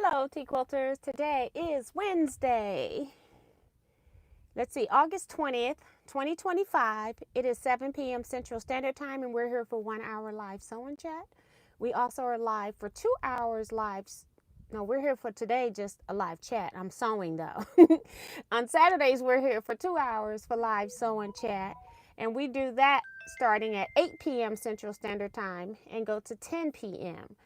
Hello, Teaquilters. Today is Wednesday. Let's see, August 20th, 2025. It is 7 p.m. Central Standard Time, and we're here for 1 hour live sewing chat. We also are live for 2 hours live. No, we're here for today, just a live chat. I'm sewing though. On Saturdays, we're here for 2 hours for live sewing chat. And we do that starting at 8 p.m. Central Standard Time and go to 10 p.m.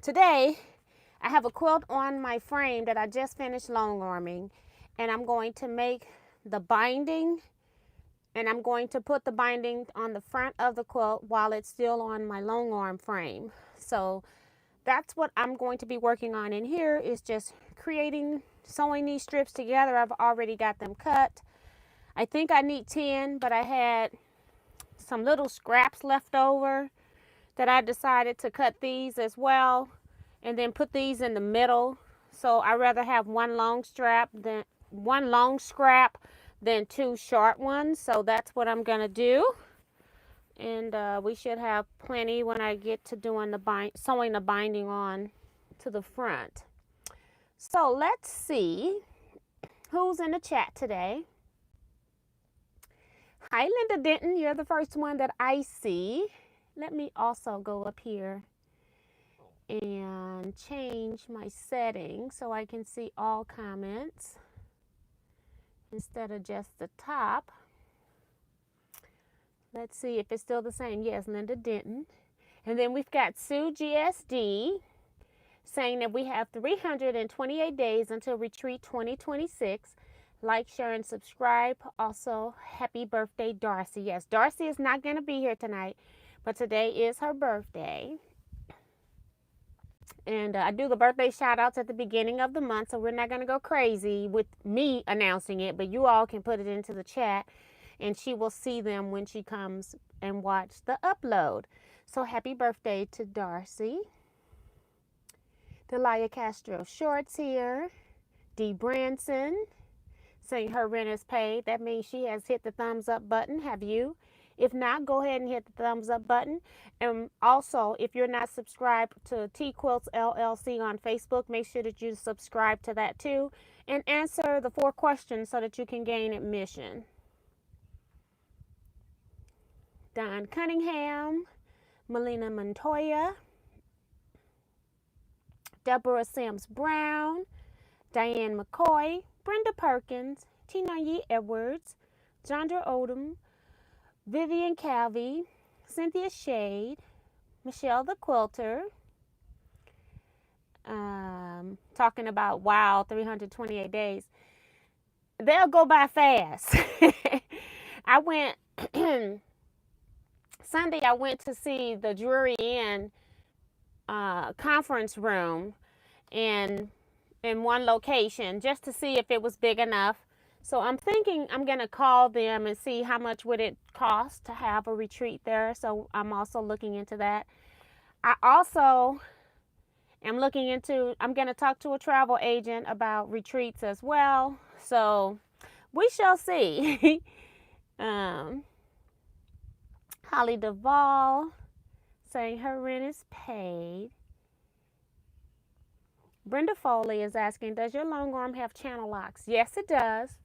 Today, I have a quilt on my frame that I just finished longarming, and I'm going to make the binding, and I'm going to put the binding on the front of the quilt while it's still on my longarm frame. So that's what I'm going to be working on in here, is just sewing these strips together. I've already got them cut. I think I need 10, but I had some little scraps left over that I decided to cut these as well and then put these in the middle. So I rather have one long scrap than two short ones. So that's what I'm gonna do. And we should have plenty when I get to doing sewing the binding on to the front. So let's see who's in the chat today. Hi, Linda Denton. You're the first one that I see. Let me also go up here and change my settings so I can see all comments instead of just the top. Let's see if it's still the same. Yes, Linda Denton. And then we've got Sue GSD saying that we have 328 days until Retreat 2026. Like, share, and subscribe. Also, happy birthday, Darcy. Yes, Darcy is not going to be here tonight, but today is her birthday. And I do the birthday shout outs at the beginning of the month, so we're not going to go crazy with me announcing it, but you all can put it into the chat and she will see them when she comes and watch the upload. So happy birthday to Darcy. Delia Castro Shorts here. Dee Branson saying her rent is paid. That means she has hit the thumbs up button. Have you? If not, go ahead and hit the thumbs up button. And also, if you're not subscribed to Teaquilts LLC on Facebook, make sure that you subscribe to that too. And answer the 4 questions so that you can gain admission. Don Cunningham, Melina Montoya, Deborah Sams Brown, Diane McCoy, Brenda Perkins, Tina Yee Edwards, Jandra Odom, Vivian Calvey, Cynthia Shade, Michelle the Quilter, talking about, wow, 328 days. They'll go by fast. I went, Sunday I went to see the Drury Inn conference room in one location just to see if it was big enough. So I'm thinking I'm going to call them and see how much would it cost to have a retreat there. So I'm also looking into that. I also am looking into, I'm going to talk to a travel agent about retreats as well. So we shall see. Holly Duvall saying her rent is paid. Brenda Foley is asking, does your longarm have channel locks? Yes, it does.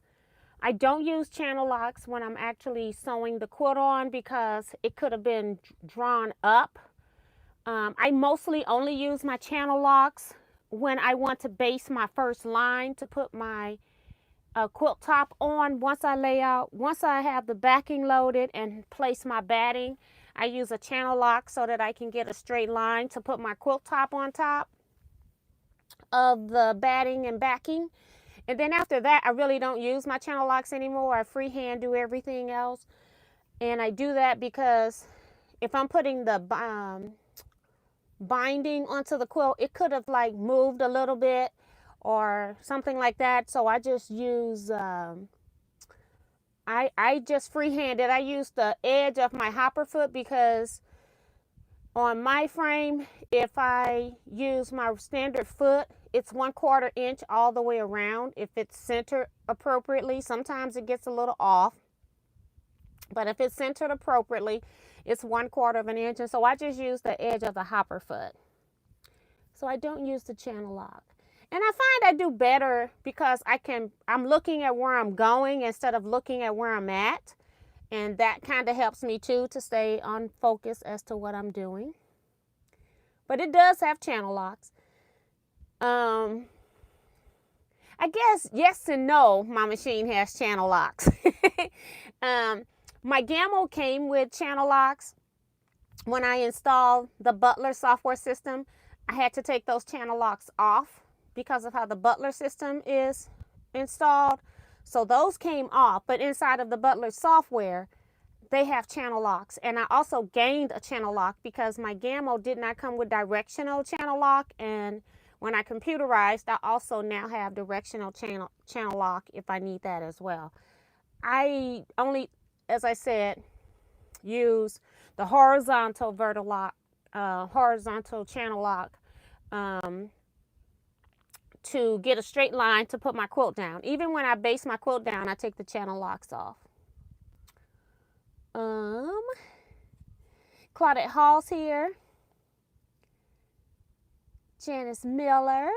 I don't use channel locks when I'm actually sewing the quilt on because it could have been drawn up. I mostly only use my channel locks when I want to base my first line to put my quilt top on. Once I have the backing loaded and place my batting, I use a channel lock so that I can get a straight line to put my quilt top on top of the batting and backing. And then after that, I really don't use my channel locks anymore. I freehand do everything else. And I do that because if I'm putting the binding onto the quilt, it could have like moved a little bit or something like that. So I just use, I just freehand it. I use the edge of my hopper foot because on my frame, if I use my standard foot, it's 1/4 inch all the way around if it's centered appropriately. Sometimes it gets a little off, but if it's centered appropriately, it's 1/4 of an inch. And so I just use the edge of the hopper foot. So I don't use the channel lock. And I find I do better because I'm looking at where I'm going instead of looking at where I'm at. And that kind of helps me too to stay on focus as to what I'm doing. But it does have channel locks. I guess yes and no, my machine has channel locks. My Gammo came with channel locks. When I installed the Butler software system, I had to take those channel locks off because of how the Butler system is installed. So those came off, but inside of the Butler software, they have channel locks. And I also gained a channel lock because my Gammo did not come with directional channel lock. And when I computerized, I also now have directional channel lock if I need that as well. I only, as I said, use the horizontal horizontal channel lock to get a straight line to put my quilt down. Even when I base my quilt down, I take the channel locks off. Claudette Hall's here. Janice Miller.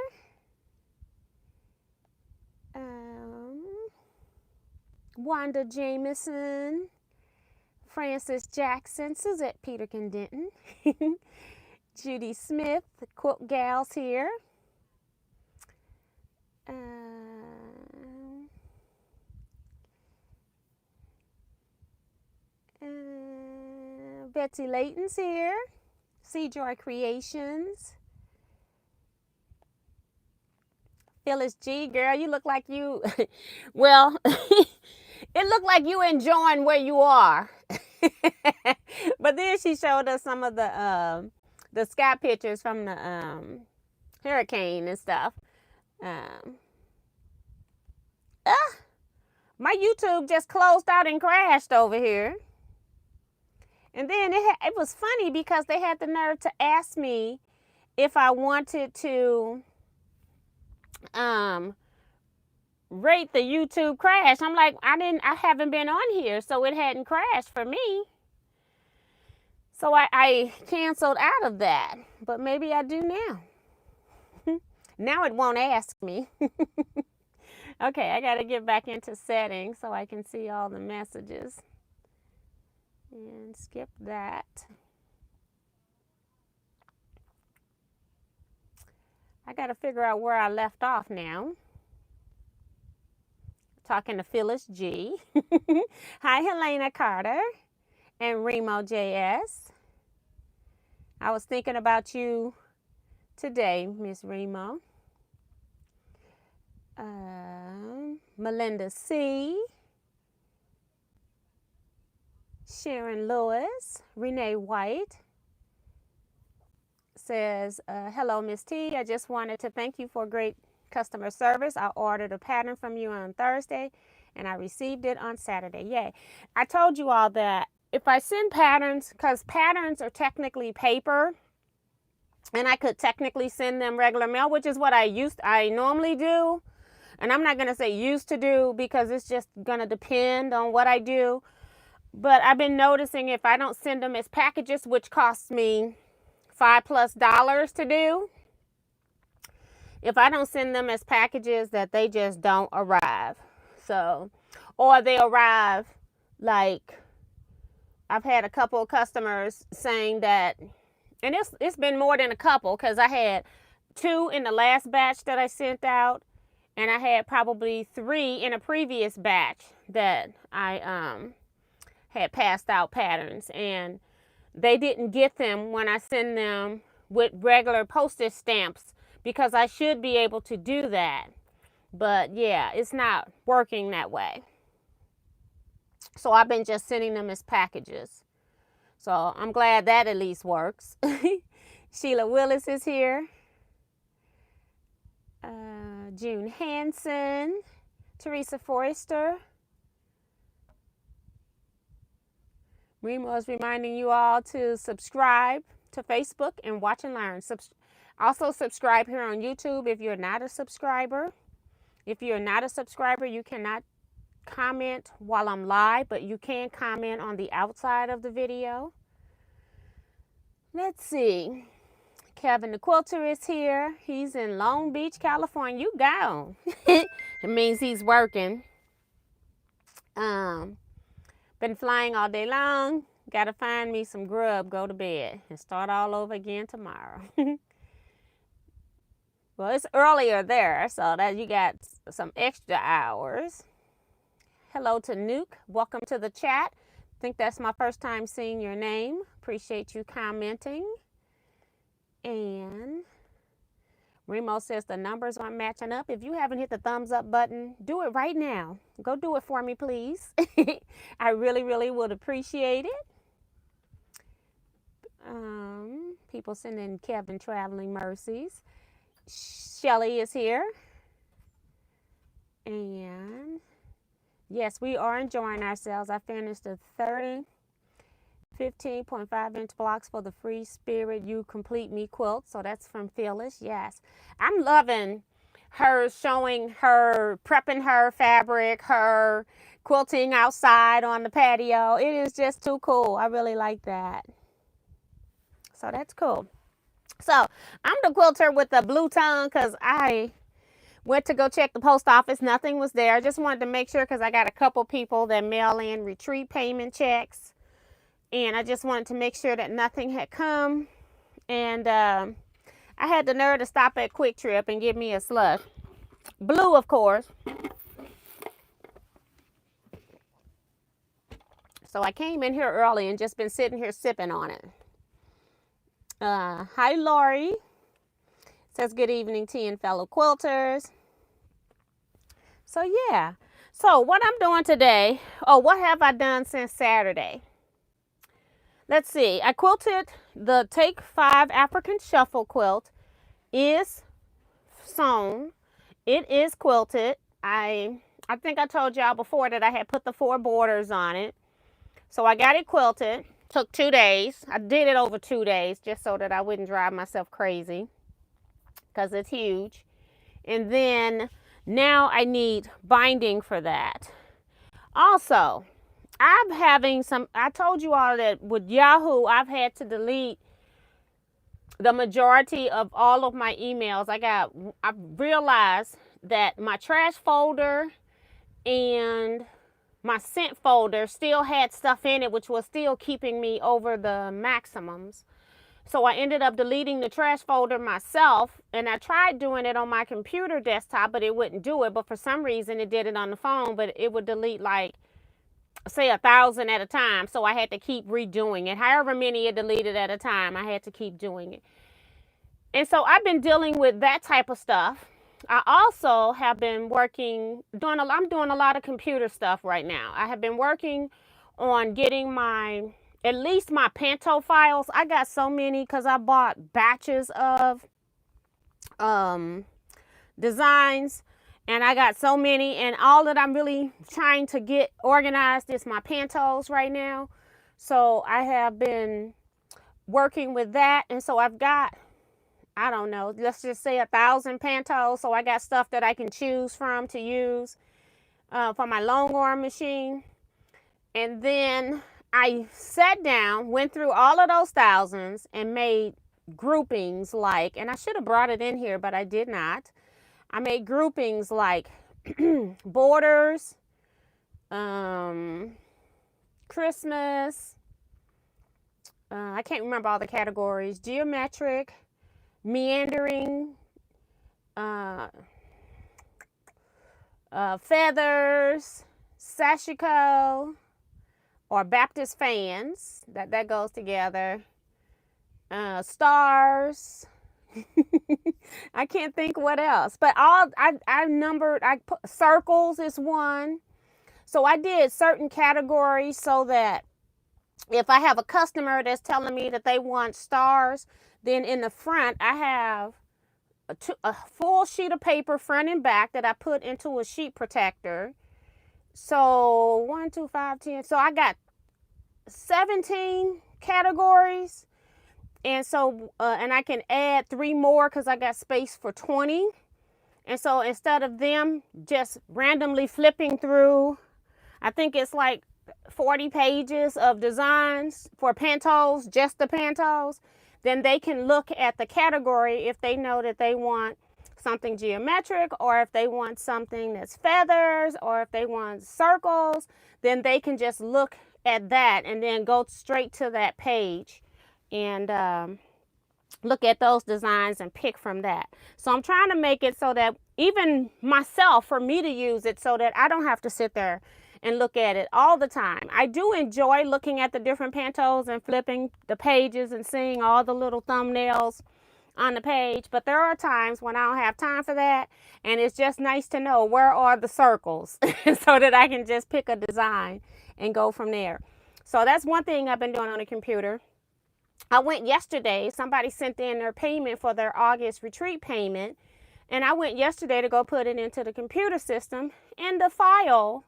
Wanda Jameson. Frances Jackson. Suzette Peterkin Denton. Judy Smith. The Quilt Gals here. Betsy Layton's here. Joy Creations. Phyllis G, girl, you look like you, well, it looked like you enjoying where you are. But then she showed us some of the sky pictures from the hurricane and stuff. My YouTube just closed out and crashed over here. And then it was funny because they had the nerve to ask me if I wanted to rate the YouTube crash. I'm like, I haven't been on here, so it hadn't crashed for me. So I canceled out of that, but maybe I do now. Now it won't ask me. Okay, I got to get back into settings so I can see all the messages. And skip that. I got to figure out where I left off now. Talking to Phyllis G. Hi, Helena Carter and Remo JS. I was thinking about you today, Miss Remo. Melinda C. Sharon Lewis. Renee White says, hello, Miss T. I just wanted to thank you for great customer service. I ordered a pattern from you on Thursday and I received it on Saturday. Yay. I told you all that if I send patterns, because patterns are technically paper, and I could technically send them regular mail, which is what I normally do. And I'm not going to say used to do because it's just going to depend on what I do. But I've been noticing if I don't send them as packages, which costs me $5+ to do, if I don't send them as packages, that they just don't arrive. So, or they arrive like, I've had a couple of customers saying that, and it's been more than a couple because I had 2 in the last batch that I sent out, and I had probably 3 in a previous batch that I had passed out patterns, and they didn't get them when I send them with regular postage stamps because I should be able to do that. But yeah, it's not working that way. So I've been just sending them as packages. So I'm glad that at least works. Sheila Willis is here. June Hansen. Teresa Forrester. Remo is reminding you all to subscribe to Facebook and watch and learn. Also subscribe here on YouTube if you're not a subscriber. If you're not a subscriber, you cannot comment while I'm live, but you can comment on the outside of the video. Let's see. Kevin the Quilter is here. He's in Long Beach, California. You gone. It means he's working. Been flying all day long. Gotta find me some grub, go to bed, and start all over again tomorrow. Well, it's earlier there, so that you got some extra hours. Hello to Nuke. Welcome to the chat. Think that's my first time seeing your name. Appreciate you commenting. And Remo says the numbers aren't matching up. If you haven't hit the thumbs up button, do it right now. Go do it for me, please. I really, really would appreciate it. People sending Kevin traveling mercies. Shelly is here. And yes, we are enjoying ourselves. I finished the 30 15.5-inch blocks for the Free Spirit You Complete Me quilt. So that's from Phyllis. Yes, I'm loving her showing her, prepping her fabric, her quilting outside on the patio. It is just too cool. I really like that. So that's cool. So I'm the quilter with the blue tongue because I went to go check the post office. Nothing was there. I just wanted to make sure because I got a couple people that mail in retreat payment checks. And I just wanted to make sure that nothing had come. And I had the nerve to stop at Quick Trip and give me a slush. Blue, of course. So I came in here early and just been sitting here sipping on it. Hi, Lori. Says good evening, tea and fellow quilters. So yeah. So what I'm doing today, what have I done since Saturday? Let's see. I quilted the Take 5 African Shuffle quilt. Is sewn. It is quilted. I think I told y'all before that I had put the 4 borders on it. So I got it quilted. Took 2 days. I did it over 2 days just so that I wouldn't drive myself crazy because it's huge. And then now I need binding for that. Also, I'm having some, I told you all that with Yahoo, I've had to delete the majority of all of my emails. I realized that my trash folder and my sent folder still had stuff in it, which was still keeping me over the maximums. So I ended up deleting the trash folder myself, and I tried doing it on my computer desktop, but it wouldn't do it. But for some reason, it did it on the phone, but it would delete like, say 1,000 at a time. So I had to keep redoing it. However many it deleted at a time, I had to keep doing it. And so I've been dealing with that type of stuff. I also have been working, I'm doing a lot of computer stuff right now. I have been working on getting at least my Panto files. I got so many because I bought batches of designs, and I got so many, and all that I'm really trying to get organized is my Pantos right now. So I have been working with that, and so I've got, I don't know, let's just say 1,000 Pantos. So I got stuff that I can choose from to use for my Longarm machine. And then I sat down, went through all of those thousands and made groupings like, and I should have brought it in here, but I did not. I made groupings like borders, Christmas, I can't remember all the categories, geometric, meandering, feathers, sashiko, or Baptist fans, that goes together, stars. I can't think what else, but I numbered, I put circles is one. So I did certain categories so that if I have a customer that's telling me that they want stars, then in the front, I have a full sheet of paper front and back that I put into a sheet protector. So 1, 2, 5, 10. So I got 17 categories. And so, and I can add 3 more because I got space for 20. And so instead of them just randomly flipping through, I think it's like 40 pages of designs for Pantos, just the Pantos. then they can look at the category if they know that they want something geometric, or if they want something that's feathers, or if they want circles, then they can just look at that and then go straight to that page and look at those designs and pick from that. So I'm trying to make it so that even myself, for me to use it, so that I don't have to sit there and look at it all the time. I do enjoy looking at the different pantos and flipping the pages and seeing all the little thumbnails on the page, but there are times when I don't have time for that, and it's just nice to know where are the circles so that I can just pick a design and go from there. So that's one thing I've been doing on the computer. I went yesterday, somebody sent in their payment for their August retreat payment, and I went yesterday to go put it into the computer system, and the file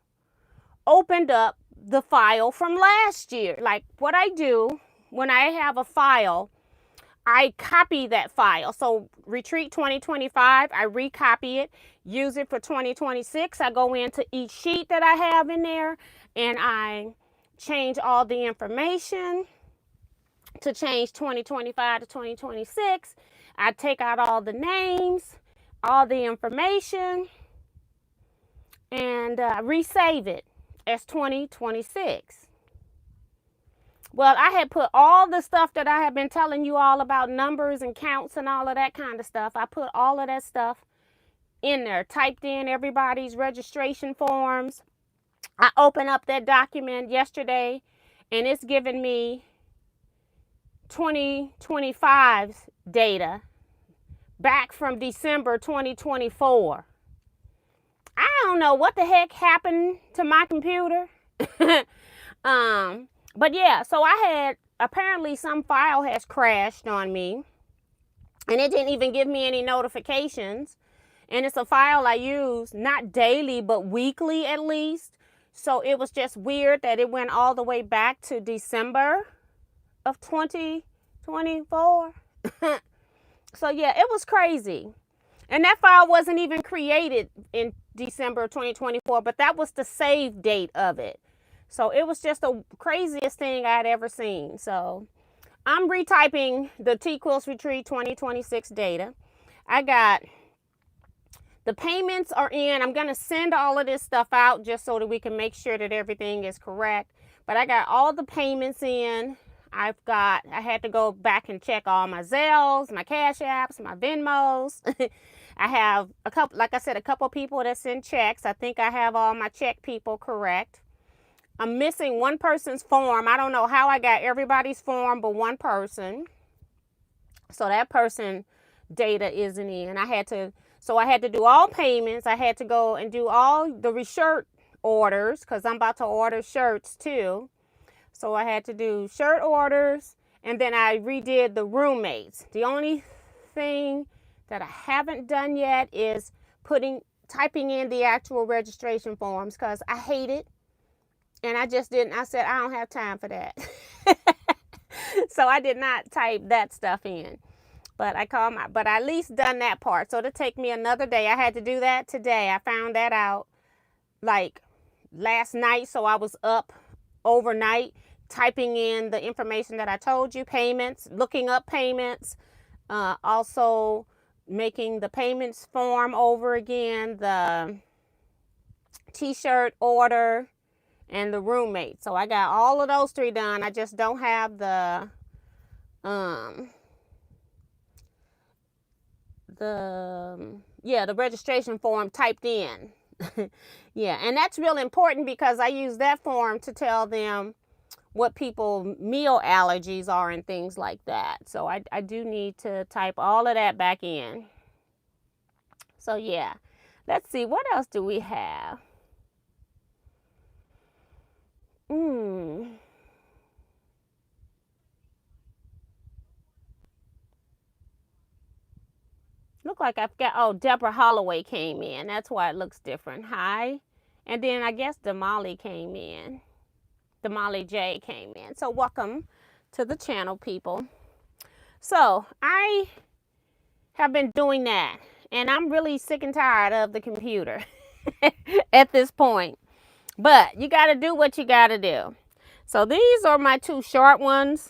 opened up the file from last year. Like what I do when I have a file, I copy that file. So Retreat 2025, I recopy it, use it for 2026. I go into each sheet that I have in there and I change all the information to change 2025 to 2026. I take out all the names, all the information, and resave it as 2026. Well, I had put all the stuff that I have been telling you all about, numbers and counts and all of that kind of stuff. I put all of that stuff in there, typed in everybody's registration forms. I opened up that document yesterday and it's giving me 2025's data back from December 2024. I don't know what the heck happened to my computer. But yeah, so I had, apparently some file has crashed on me and it didn't even give me any notifications. And it's a file I use not daily, but weekly at least. So it was just weird that it went all the way back to December of 2024. So yeah, it was crazy. And that file wasn't even created in December of 2024, but that was the save date of it. So it was just the craziest thing I'd ever seen. So I'm retyping the Teaquilts Retreat 2026 data. I got the payments are in. I'm going to send all of this stuff out just so that we can make sure that everything is correct. But I got all the payments in. I had to go back and check all my Zelles, my CashApps, my Venmos. I have a couple, like I said, a couple people that send checks. I think I have all my check people correct. I'm missing one person's form. I don't know how I got everybody's form but one person. So that person data isn't in. I had to do all payments. I had to go and do all the reshirt orders because I'm about to order shirts too. So I had to do shirt orders, and then I redid the roommates. The only thing that I haven't done yet is typing in the actual registration forms because I hate it. And I just didn't. I said, I don't have time for that. So I did not type that stuff in. But I at least done that part. So it'll take me another day. I had to do that today. I found that out like last night. So I was up overnight typing in the information that I told you, payments, looking up payments, also making the payments form over again, the t-shirt order, and the roommate. So I got all of those three done. I just don't have the registration form typed in. Yeah, and that's real important because I use that form to tell them what people meal allergies are and things like that. So I do need to type all of that back in. So yeah, let's see, what else do we have? Look like I've got, Deborah Holloway came in. That's why it looks different. Hi. And then I guess Damali came in. Damali J came in. So welcome to the channel, people. So I have been doing that. And I'm really sick and tired of the computer at this point. But you got to do what you got to do. So these are my two short ones.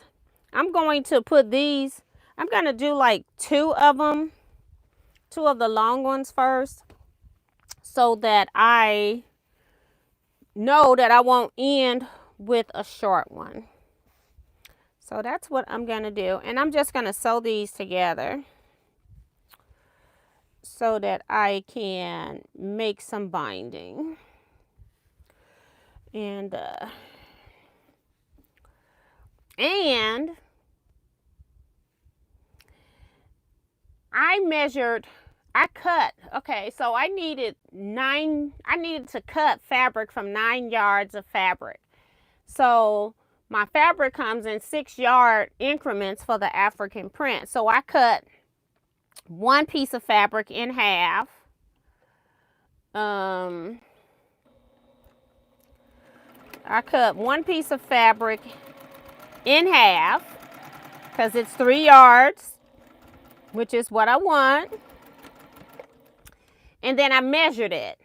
I'm going to put these I'm going to do like 2 of them, 2 of the long ones first, so that I know that I won't end with a short one. So that's what I'm going to do. And I'm just going to sew these together so that I can make some binding. And I cut, okay, so I needed to cut fabric from 9 yards of fabric. So my fabric comes in 6-yard increments for the African print. So I cut 1 piece of fabric in half. I cut 1 piece of fabric in half because it's 3 yards, which is what I want. And then I measured it,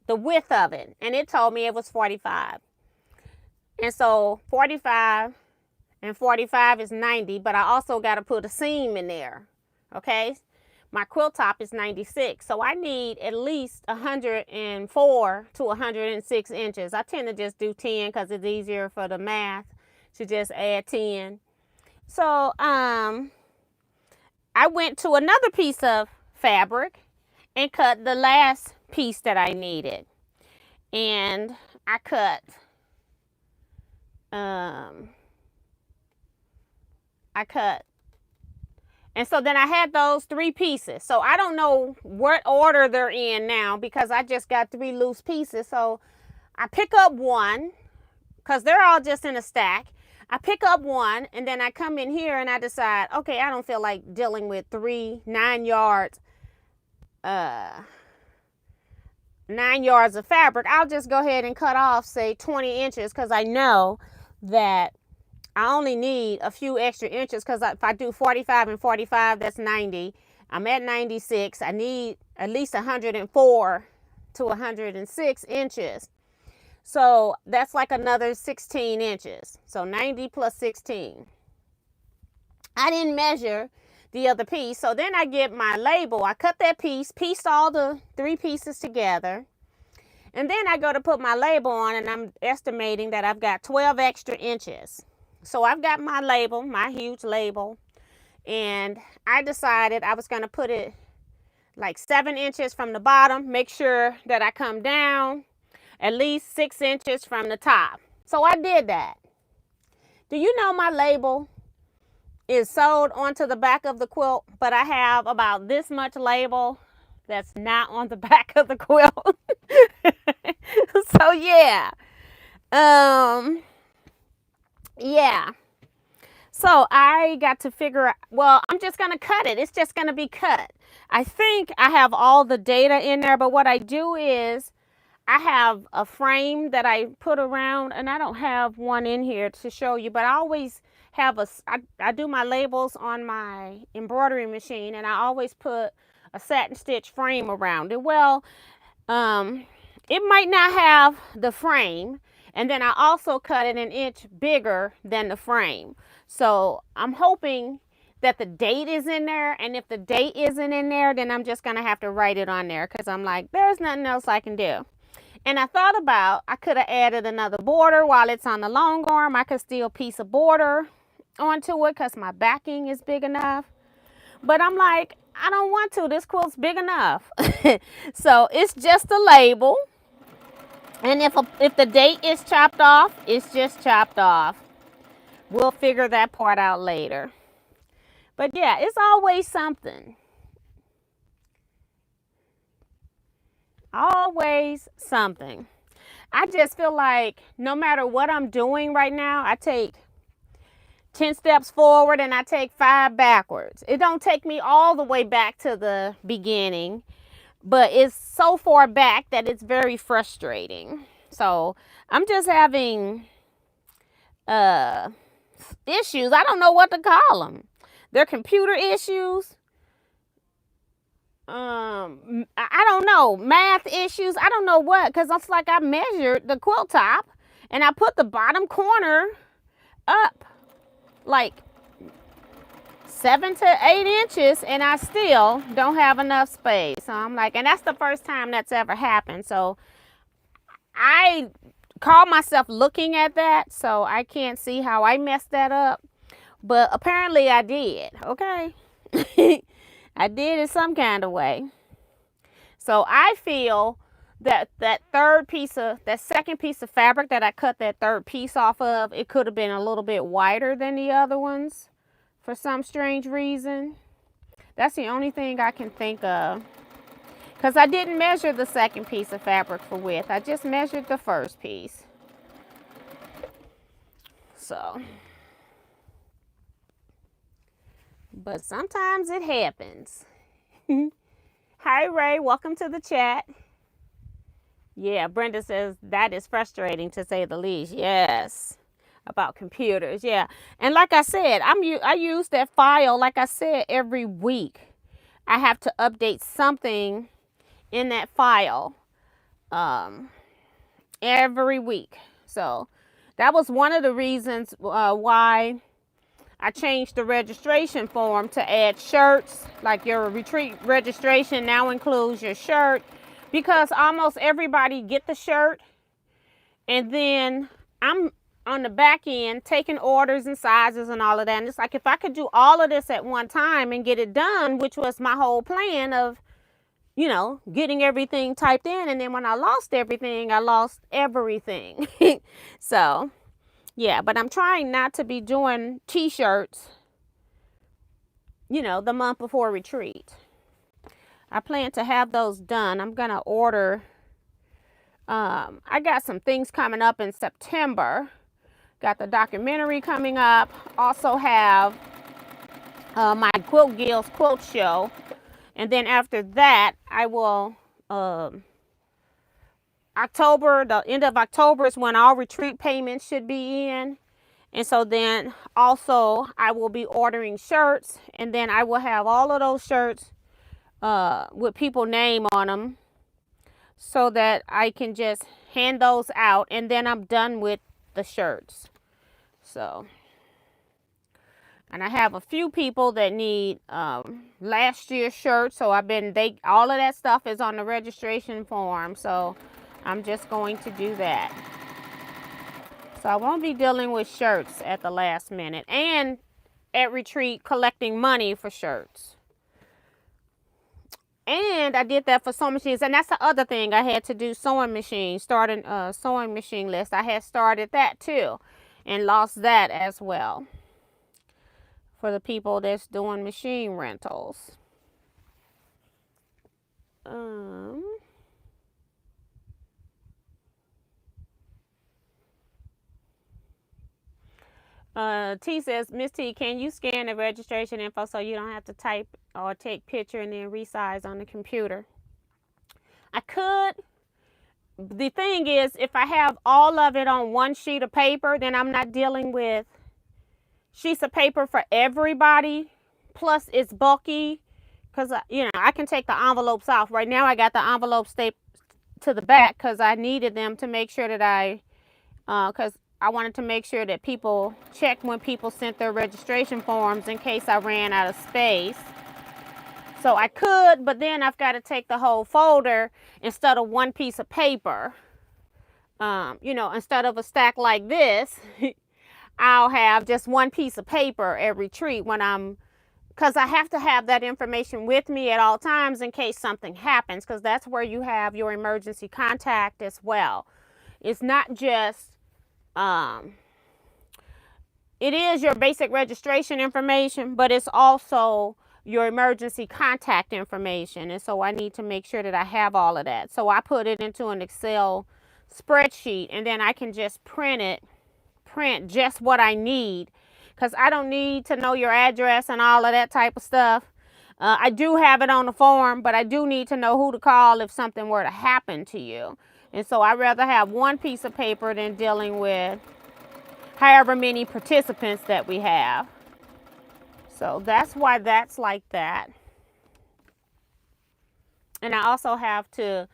the width of it, and it told me it was 45. And so 45 and 45 is 90, but I also got to put a seam in there, okay? My quilt top is 96, so I need at least 104 to 106 inches. I tend to just do 10 because it's easier for the math to just add 10. So I went to another piece of fabric and cut the last piece that I needed. And I cut, and so then I had those 3 pieces. So I don't know what order they're in now because I just got 3 loose pieces. So I pick up one because they're all just in a stack. I pick up one and then I come in here and I decide, okay, I don't feel like dealing with 9 yards. 9 yards of fabric. I'll just go ahead and cut off, say 20 inches, because I know that I only need a few extra inches, because if I do 45 and 45, that's 90. I'm at 96. I need at least 104 to 106 inches. So that's like another 16 inches. So 90 plus 16. I didn't measure the other piece. So then I get my label. I cut that piece, pieced all the 3 pieces together. And then I go to put my label on and I'm estimating that I've got 12 extra inches. So I've got my label, my huge label. And I decided I was going to put it like 7 inches from the bottom. Make sure that I come down at least 6 inches from the top. So I did that. Do you know my label is sewed onto the back of the quilt, but I have about this much label that's not on the back of the quilt. So yeah. Yeah. So I got to figure out, well, I'm just going to cut it. It's just going to be cut. I think I have all the data in there, but what I do is I have a frame that I put around, and I don't have one in here to show you, but I always have I do my labels on my embroidery machine, and I always put a satin stitch frame around it. Well, it might not have the frame, and then I also cut it 1 inch bigger than the frame. So I'm hoping that the date is in there, and if the date isn't in there, then I'm just gonna have to write it on there, because I'm like, there's nothing else I can do. And I thought about, I could have added another border while it's on the long arm. I could still piece a border onto it because my backing is big enough. But I'm like, I don't want to. This quilt's big enough. So it's just a label. And if the date is chopped off, it's just chopped off. We'll figure that part out later. But yeah, it's always something. Always something. I just feel like no matter what I'm doing right now, I take 10 steps forward and I take 5 backwards. It don't take me all the way back to the beginning, but it's so far back that it's very frustrating. So I'm just having issues. I don't know what to call them. They're computer issues. I don't know, math issues. I don't know what, because it's like I measured the quilt top and I put the bottom corner up like 7 to 8 inches and I still don't have enough space. So I'm like, and that's the first time that's ever happened. So I call myself looking at that, so I can't see how I messed that up. But apparently I did, okay? I did it some kind of way. So I feel that that second piece of fabric that I cut that third piece off of, it could have been a little bit wider than the other ones for some strange reason. That's the only thing I can think of. Because I didn't measure the second piece of fabric for width. I just measured the first piece. So, but sometimes it happens. Hi, Ray. Welcome to the chat. Yeah, Brenda says that is frustrating to say the least. Yes, about computers. Yeah, and like I said, I use that file, like I said, every week. I have to update something in that file every week. So that was one of the reasons why I changed the registration form to add shirts. Like your retreat registration now includes your shirt, because almost everybody get the shirt, and then I'm on the back end taking orders and sizes and all of that. And it's like, if I could do all of this at one time and get it done, which was my whole plan of, you know, getting everything typed in, and then when I lost everything, I lost everything. So yeah, but I'm trying not to be doing t-shirts, you know, the month before retreat. I plan to have those done. I'm gonna order, I got some things coming up in September. Got the documentary coming up. Also have my Quilt Guild's quilt show. And then after that, I will, October, the end of October is when all retreat payments should be in. And so then also I will be ordering shirts, and then I will have all of those shirts with people's name on them, so that I can just hand those out, and then I'm done with the shirts. So, and I have a few people that need last year's shirts, so all of that stuff is on the registration form, so I'm just going to do that. So I won't be dealing with shirts at the last minute, and at retreat collecting money for shirts. And I did that for sewing machines, and that's the other thing. I had to do sewing machines, starting a sewing machine list. I had started that too and lost that as well for the people that's doing machine rentals. T says, Miss T, can you scan the registration info so you don't have to type or take picture and then resize on the computer? I could. The thing is, if I have all of it on one sheet of paper, then I'm not dealing with sheets of paper for everybody. Plus, it's bulky, because, you know, I can take the envelopes off. Right now, I got the envelopes taped to the back because I needed them to make sure that because I wanted to make sure that people checked when people sent their registration forms in case I ran out of space. So I could, but then I've got to take the whole folder instead of one piece of paper. You know, instead of a stack like this, I'll have just one piece of paper at retreat because I have to have that information with me at all times in case something happens, because that's where you have your emergency contact as well. It's not just, it is your basic registration information, but it's also your emergency contact information. And so I need to make sure that I have all of that. So I put it into an Excel spreadsheet, and then I can just print just what I need, because I don't need to know your address and all of that type of stuff. I do have it on the form, but I do need to know who to call if something were to happen to you. And so I'd rather have one piece of paper than dealing with however many participants that we have. So that's why that's like that. And I also have to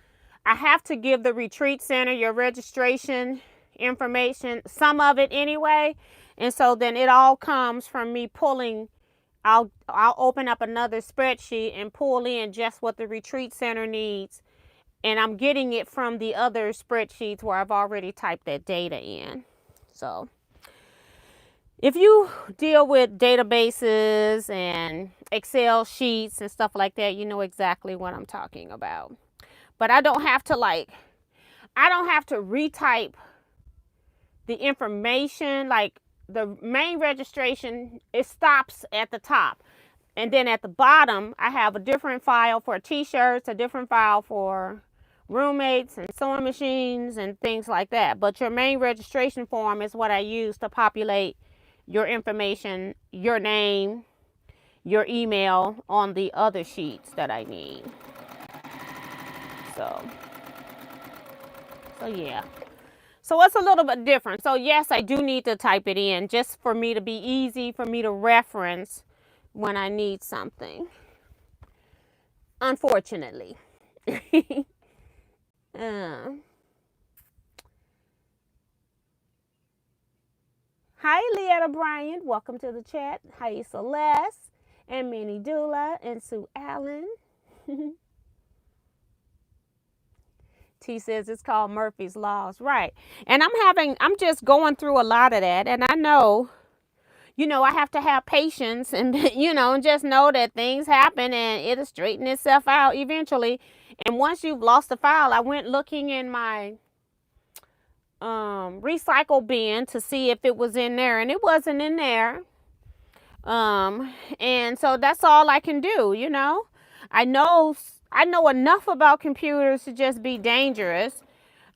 give the retreat center your registration information, some of it anyway. And so then it all comes from me pulling I'll open up another spreadsheet and pull in just what the retreat center needs. And I'm getting it from the other spreadsheets where I've already typed that data in. So if you deal with databases and Excel sheets and stuff like that, you know exactly what I'm talking about. But I don't have to retype the information. Like the main registration, it stops at the top. And then at the bottom, I have a different file for t-shirts, a different file for roommates and sewing machines and things like that. But your main registration form is what I use to populate your information, your name, your email on the other sheets that I need. So yeah. So it's a little bit different. So yes, I do need to type it in just for me to be easy for me to reference when I need something. Unfortunately. Hi, Leetta Bryant. Welcome to the chat. Hi, Celeste and Minnie Dula and Sue Allen. T says it's called Murphy's Laws. Right. And I'm just going through a lot of that. And I know, I have to have patience and, and just know that things happen and it'll straighten itself out eventually. And once you've lost the file, I went looking in my recycle bin to see if it was in there, and it wasn't in there. And so that's all I can do, I know enough about computers to just be dangerous.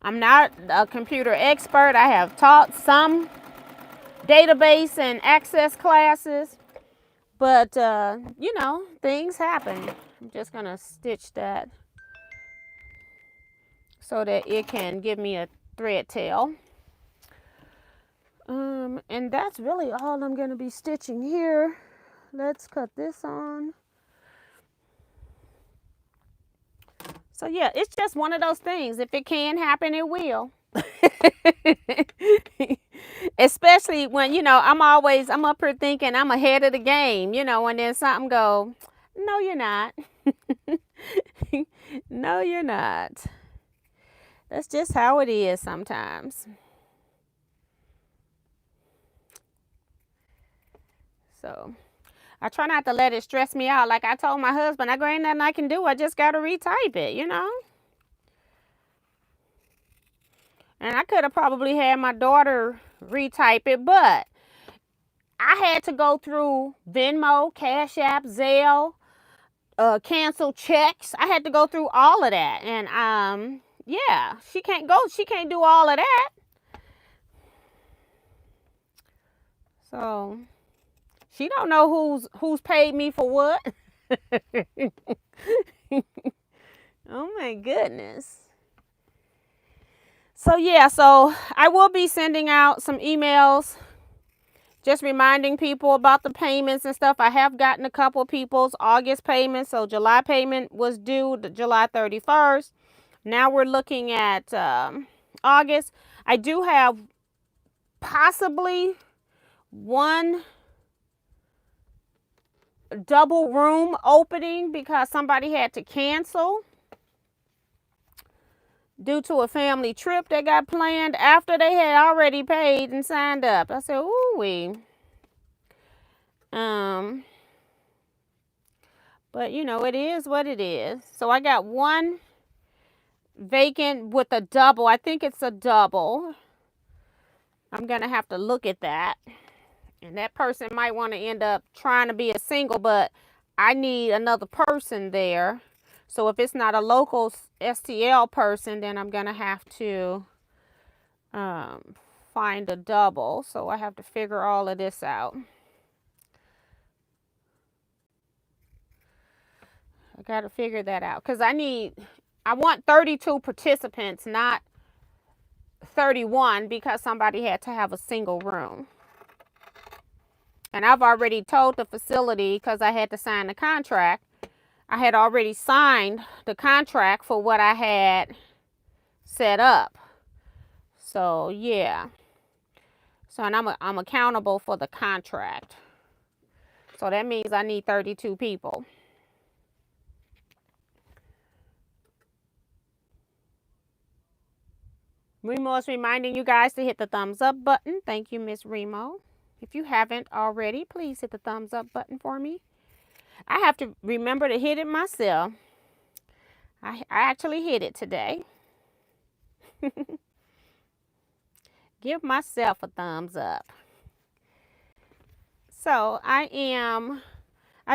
I'm not a computer expert. I have taught some database and access classes, but things happen. I'm just gonna stitch that so that it can give me a thread tail. And that's really all I'm gonna be stitching here. Let's cut this on. So yeah, it's just one of those things. If it can happen, it will. Especially when, I'm up here thinking I'm ahead of the game, and then something go, no, you're not. No, you're not. That's just how it is sometimes. So I try not to let it stress me out. Like I told my husband, ain't nothing I can do. I just got to retype it, And I could have probably had my daughter retype it, but I had to go through Venmo, CashApp, Zelle, cancel checks. I had to go through all of that. And yeah, she can't do all of that. So she don't know who's paid me for what. Oh my goodness. So yeah, so I will be sending out some emails just reminding people about the payments and stuff. I have gotten a couple of people's August payments. So July payment was due July 31st. Now we're looking at August. I do have possibly one double room opening because somebody had to cancel due to a family trip that got planned after they had already paid and signed up. I said, ooh-wee. But it is what it is. So I got one vacant with a double. I think it's a double. I'm gonna have to look at that. And that person might want to end up trying to be a single, but I need another person there. So if it's not a local STL person, then I'm gonna have to find a double. So I have to figure all of this out. I got to figure that out because I want 32 participants, not 31, because somebody had to have a single room. And I've already told the facility, because I had to sign the contract, I had already signed the contract for what I had set up. So yeah. So, and I'm accountable for the contract. So that means I need 32 people. Remo is reminding you guys to hit the thumbs up button. Thank you, Miss Remo. If you haven't already, please hit the thumbs up button for me. I have to remember to hit it myself. I actually hit it today. Give myself a thumbs up. So I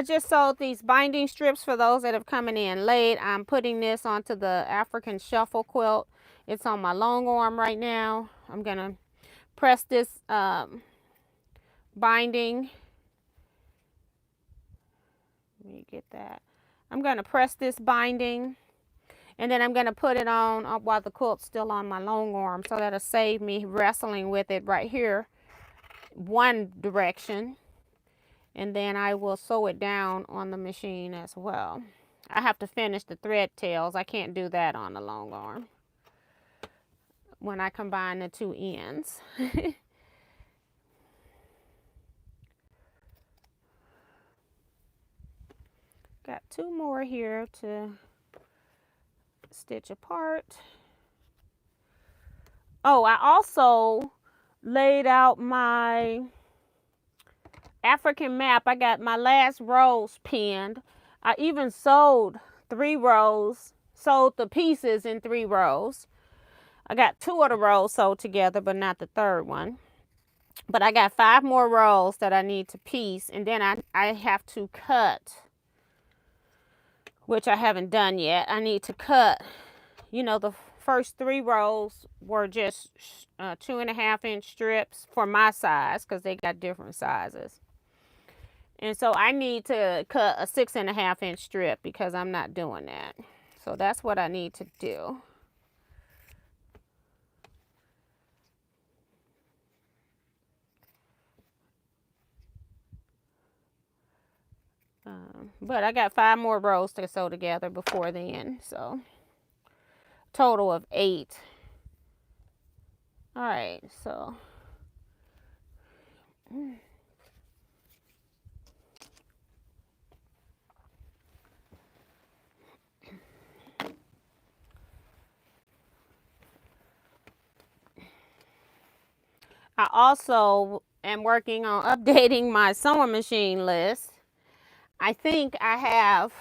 just sold these binding strips for those that have coming in late. I'm putting this onto the African shuffle quilt. It's on my Longarm right now. I'm going to press this binding. Let me get that. I'm going to press this binding, and then I'm going to put it on while the quilt's still on my Longarm, so that'll save me wrestling with it right here one direction, and then I will sew it down on the machine as well. I have to finish the thread tails. I can't do that on the Longarm when I combine the two ends. Got two more here to stitch apart. Oh, I also laid out my African map. I got my last rows pinned. I even sewed 3 rows, sewed the pieces in 3 rows. I got 2 of the rows sewed together, but not the third one. But I got 5 more rows that I need to piece, and then I have to cut, which I haven't done yet. I need to cut, you know, the first 3 rows were just 2.5-inch strips for my size, because they got different sizes. And so I need to cut a 6.5-inch strip because I'm not doing that. So that's what I need to do. But I got 5 more rows to sew together before then. So total of 8. All right, so I also am working on updating my sewing machine list. I think I have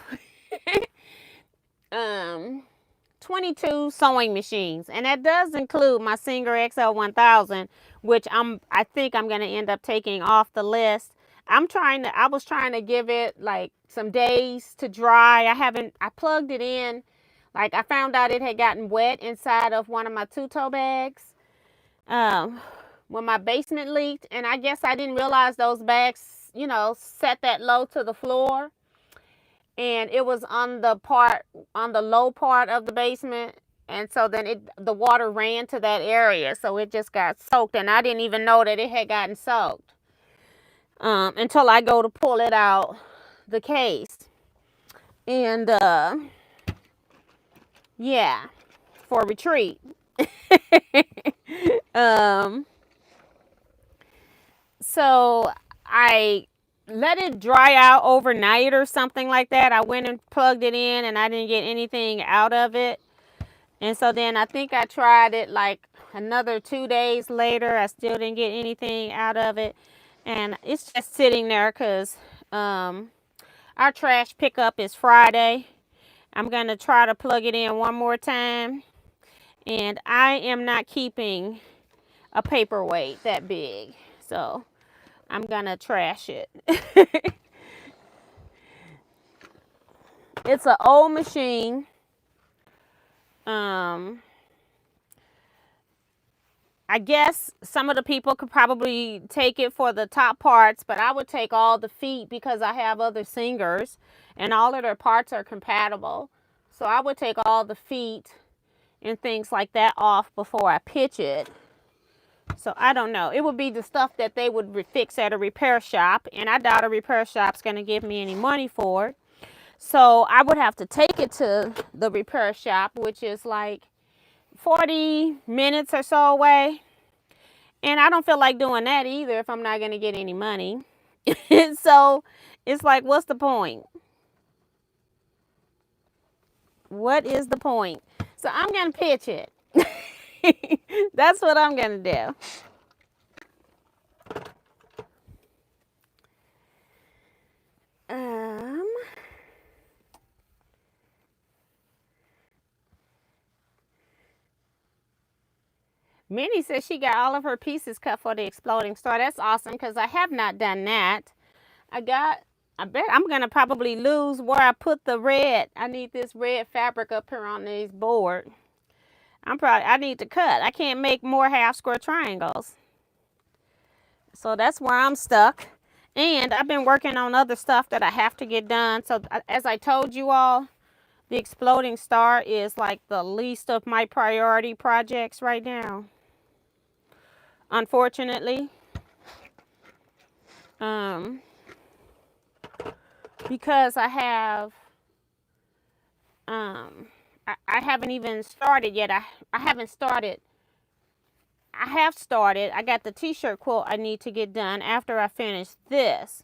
22 sewing machines, and that does include my Singer XL 1000, which I think I'm going to end up taking off the list. I was trying to give it like some days to dry. I plugged it in. Like, I found out it had gotten wet inside of one of my two-toe bags when my basement leaked, and I guess I didn't realize those bags, you know, set that low to the floor. And it was on the low part of the basement, and so then the water ran to that area, so it just got soaked, and I didn't even know that it had gotten soaked until I go to pull it out the case. And yeah, for retreat. So I let it dry out overnight or something like that. I went and plugged it in, and I didn't get anything out of it. And so then I think I tried it like another 2 days later. I still didn't get anything out of it. And it's just sitting there because our trash pickup is Friday. I'm going to try to plug it in one more time. And I am not keeping a paperweight that big. So I'm going to trash it. It's an old machine. I guess some of the people could probably take it for the top parts, but I would take all the feet because I have other singers and all of their parts are compatible. So I would take all the feet and things like that off before I pitch it. So I don't know. It would be the stuff that they would fix at a repair shop, and I doubt a repair shop's going to give me any money for it. So I would have to take it to the repair shop, which is like 40 minutes or so away. And I don't feel like doing that either if I'm not going to get any money. So It's like, what's the point? What is the point? So I'm going to pitch it. That's what I'm going to do. Minnie says she got all of her pieces cut for the exploding star. That's awesome because I have not done that. I bet I'm going to probably lose where I put the red. I need this red fabric up here on this board. I need to cut. I can't make more half square triangles. So that's where I'm stuck. And I've been working on other stuff that I have to get done. So as I told you all, the exploding star is like the least of my priority projects right now. Unfortunately. Because I have I haven't even started yet. I haven't started. I have started. I got the t-shirt quilt I need to get done after I finish this.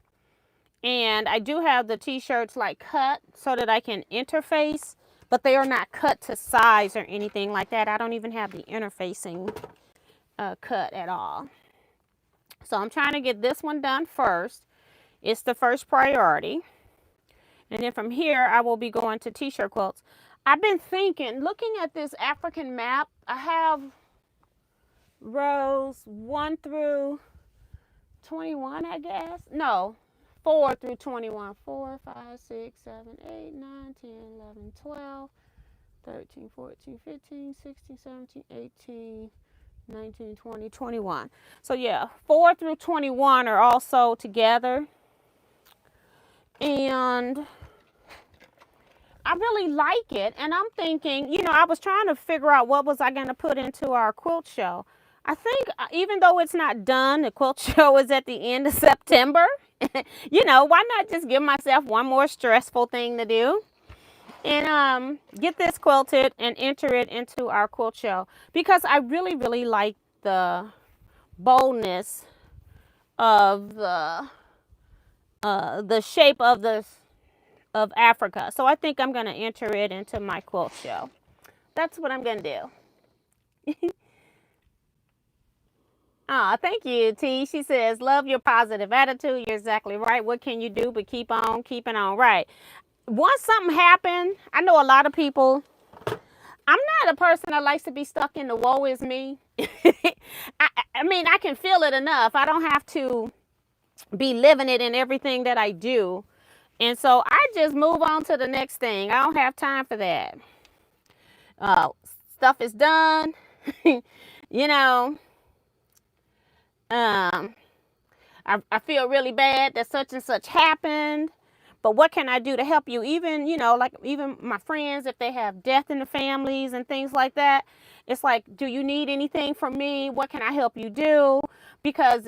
And I do have the t-shirts like cut so that I can interface, but they are not cut to size or anything like that. I don't even have the interfacing cut at all. So I'm trying to get this one done first. It's the first priority. And then from here, I will be going to t-shirt quilts. I've been thinking, looking at this African map, I have rows 1 through 21, I guess. No, 4 through 21. 4, 5, 6, 7, 8, 9, 10, 11, 12, 13, 14, 15, 16, 17, 18, 19, 20, 21. So yeah, 4 through 21 are also together. And I really like it. And I'm thinking, you know, I was trying to figure out what was I going to put into our quilt show. I think even though it's not done, the quilt show is at the end of September. You know, why not just give myself one more stressful thing to do? And get this quilted and enter it into our quilt show. Because I really, really like the boldness of the shape of Africa. So I think I'm going to enter it into my quilt show. That's what I'm going to do. Thank you, T. She says, love your positive attitude. You're exactly right. What can you do but keep on keeping on? Right. Once something happened, I know a lot of people, I'm not a person that likes to be stuck in the woe is me. I mean, I can feel it enough. I don't have to be living it in everything that I do. And so I just move on to the next thing. I don't have time for that. Stuff is done. You know, I feel really bad that such and such happened. But what can I do to help you? Even, you know, like even my friends, if they have death in the families and things like that, it's like, do you need anything from me? What can I help you do? Because,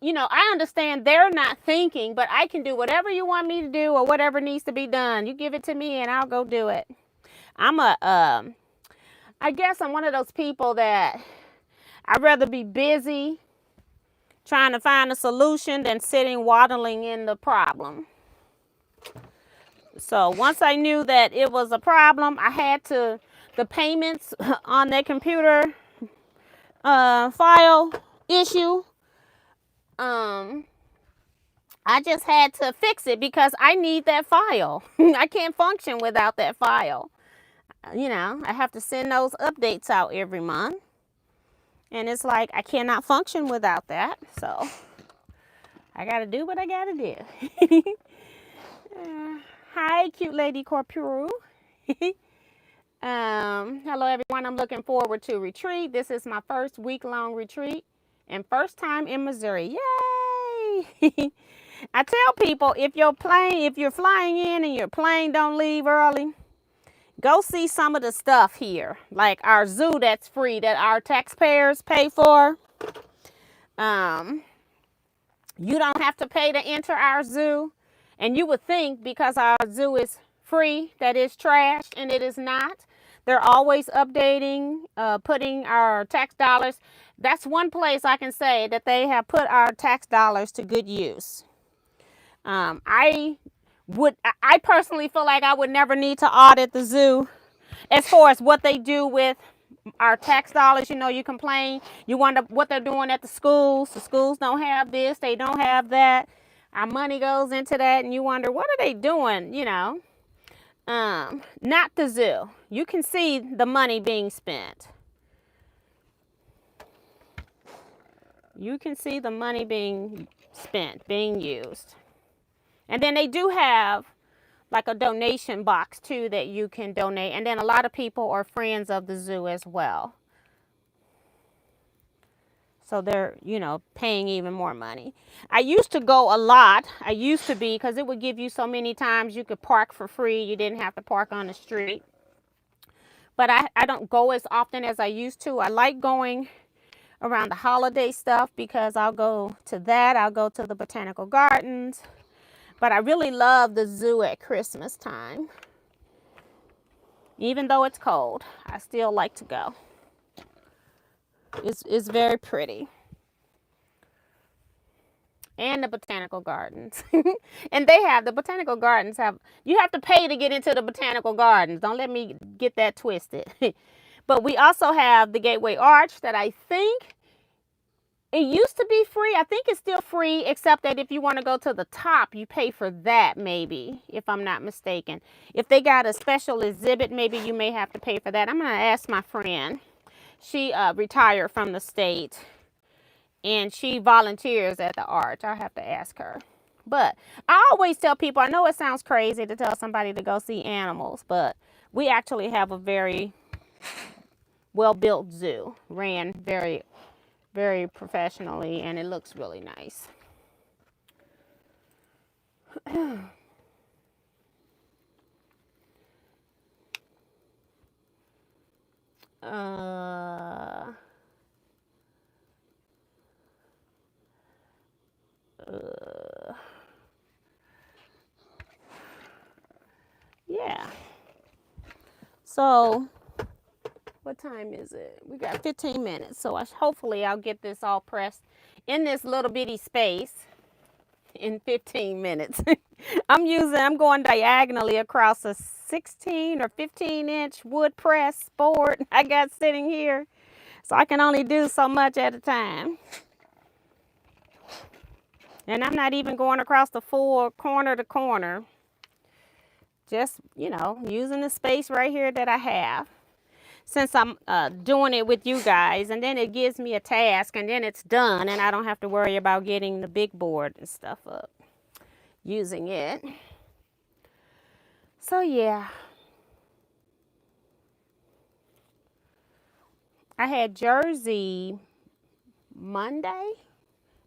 you know, I understand they're not thinking, but I can do whatever you want me to do or whatever needs to be done. You give it to me and I'll go do it. I guess I'm one of those people that I'd rather be busy trying to find a solution than sitting waddling in the problem. So once I knew that it was a problem, I had to, the payments on that computer file issue, I just had to fix it because I need that file. I can't function without that file. You know, I have to send those updates out every month. And it's like, I cannot function without that. So I got to do what I got to do. Hi, cute lady corporal. Hello, everyone. I'm looking forward to retreat. This is my first week-long retreat and first time in Missouri. Yay! I tell people, if you're flying in and your plane don't leave early, go see some of the stuff here, like our zoo that's free that our taxpayers pay for. You don't have to pay to enter our zoo. And you would think because our zoo is free that it's trash, and it is not. They're always updating, putting our tax dollars. That's one place I can say that they have put our tax dollars to good use. I personally feel like I would never need to audit the zoo as far as what they do with our tax dollars. You know, you complain, you wonder what they're doing at the schools. The schools don't have this, they don't have that. Our money goes into that, and you wonder, what are they doing, you know? Not the zoo. You can see the money being spent. You can see the money being spent, being used. And then they do have like a donation box too that you can donate. And then a lot of people are friends of the zoo as well. So they're, you know, paying even more money. I used to go a lot. I used to be, because it would give you so many times you could park for free. You didn't have to park on the street. But I don't go as often as I used to. I like going around the holiday stuff because I'll go to that. I'll go to the botanical gardens. But I really love the zoo at Christmas time. Even though it's cold, I still like to go. It's very pretty. And the botanical gardens. And the botanical gardens you have to pay to get into the botanical gardens. Don't let me get that twisted. But we also have the Gateway Arch that I think it used to be free. I think it's still free, except that if you want to go to the top, you pay for that, maybe, if I'm not mistaken. If they got a special exhibit, maybe you may have to pay for that. I'm going to ask my friend. She retired from the state, and she volunteers at the Arch. I'll have to ask her. But I always tell people, I know it sounds crazy to tell somebody to go see animals, but we actually have a very well-built zoo, ran very, very professionally, and it looks really nice. Yeah. So what time is it? We got 15 minutes. So hopefully I'll get this all pressed in this little bitty space in 15 minutes. I'm going diagonally across a 16 or 15-inch wood press board I got sitting here. So I can only do so much at a time. And I'm not even going across the full corner to corner. Just, you know, using the space right here that I have. Since I'm doing it with you guys, and then it gives me a task, and then it's done, and I don't have to worry about getting the big board and stuff up using it. So yeah, I had Jersey Monday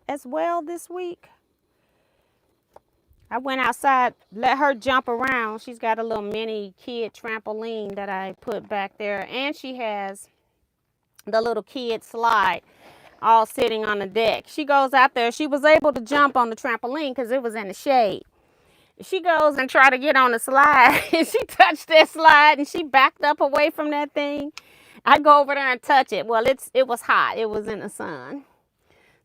as well this week. I went outside, let her jump around. She's got a little mini kid trampoline that I put back there. And she has the little kid slide all sitting on the deck. She goes out there. She was able to jump on the trampoline because it was in the shade. She goes and try to get on the slide. And she touched that slide and she backed up away from that thing. I go over there and touch it. Well, it was hot. It was in the sun.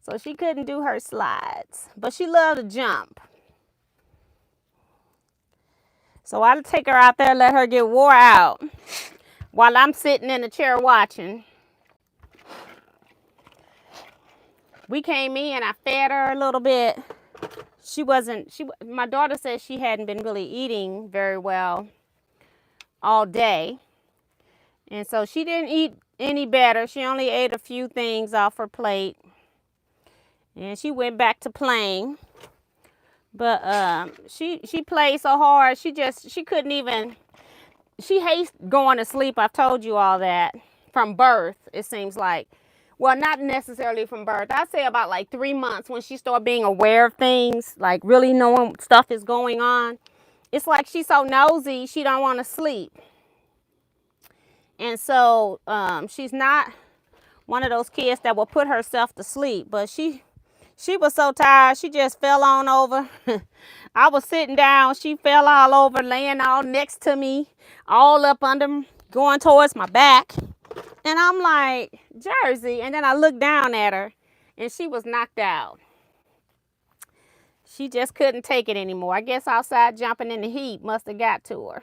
So she couldn't do her slides. But she loved to jump. So I'll take her out there, let her get wore out while I'm sitting in the chair watching. We came in, I fed her a little bit. My daughter said she hadn't been really eating very well all day. And so she didn't eat any better. She only ate a few things off her plate. And she went back to playing. But she played so hard, she couldn't even, she hates going to sleep. I've told you all that. From birth, it seems like. Well, not necessarily from birth. I'd say about like 3 months when she started being aware of things, like really knowing stuff is going on. It's like she's so nosy, she don't want to sleep. And so she's not one of those kids that will put herself to sleep, but she was so tired, she just fell on over. I was sitting down, she fell all over, laying all next to me, all up under, going towards my back. And I'm like, Jersey. And then I looked down at her, and she was knocked out. She just couldn't take it anymore. I guess outside jumping in the heat must have got to her.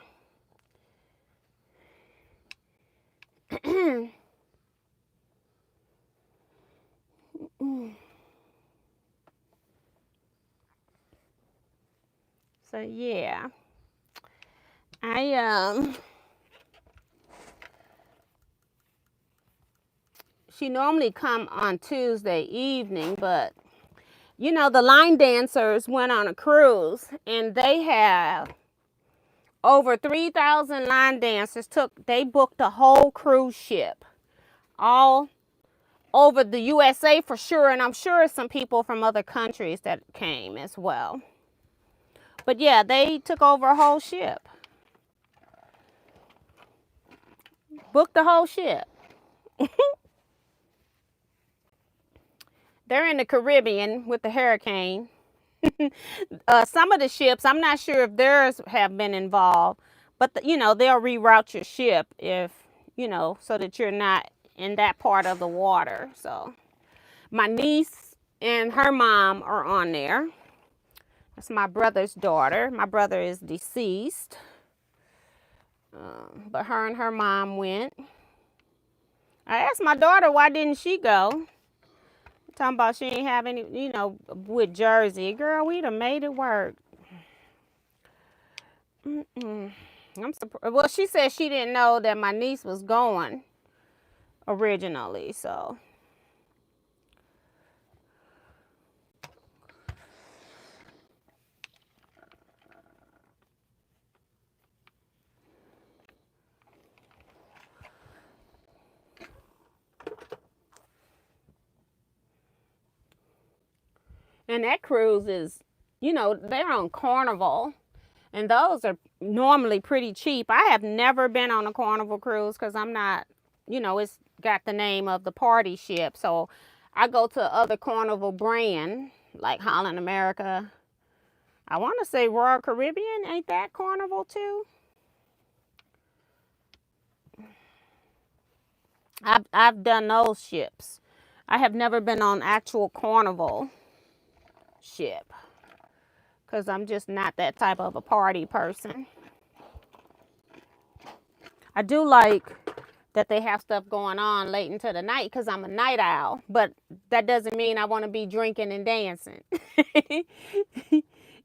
So yeah, she normally come on Tuesday evening, but you know, the line dancers went on a cruise and they have over 3,000 line dancers. They booked a whole cruise ship all over the USA for sure, and I'm sure some people from other countries that came as well. But yeah, they took over a whole ship. Booked the whole ship. They're in the Caribbean with the hurricane. Some of the ships, I'm not sure if theirs have been involved, but you know, they'll reroute your ship if, you know, so that you're not in that part of the water. So my niece and her mom are on there. That's my brother's daughter. My brother is deceased, but her and her mom went. I asked my daughter, why didn't she go? Talking about she ain't have any, you know, with Jersey. Girl, we'd have made it work. I'm surprised. Well, she said she didn't know that my niece was going originally, so. And that cruise is, you know, they're on Carnival. And those are normally pretty cheap. I have never been on a Carnival cruise because I'm not, you know, it's got the name of the party ship. So I go to other Carnival brand like Holland America. I want to say Royal Caribbean. Ain't that Carnival too? I've done those ships. I have never been on actual Carnival ship because I'm just not that type of a party person. I do like that they have stuff going on late into the night because I'm a night owl, but that doesn't mean I want to be drinking and dancing.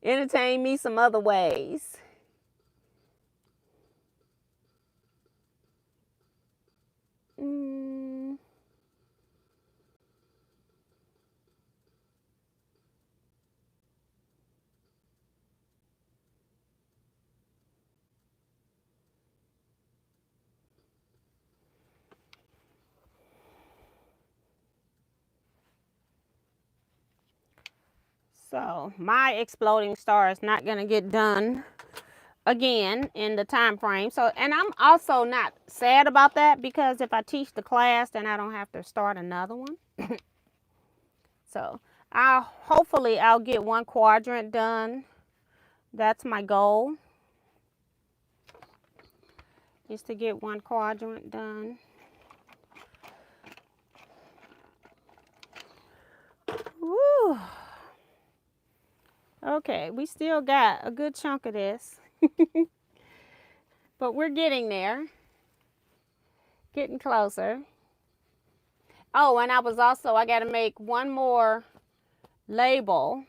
Entertain me some other ways. So my exploding star is not going to get done again in the time frame. So, and I'm also not sad about that because if I teach the class, then I don't have to start another one. So hopefully I'll get one quadrant done. That's my goal, is to get one quadrant done. Woo. Okay, we still got a good chunk of this. But we're getting there. Getting closer. Oh, and I got to make one more label.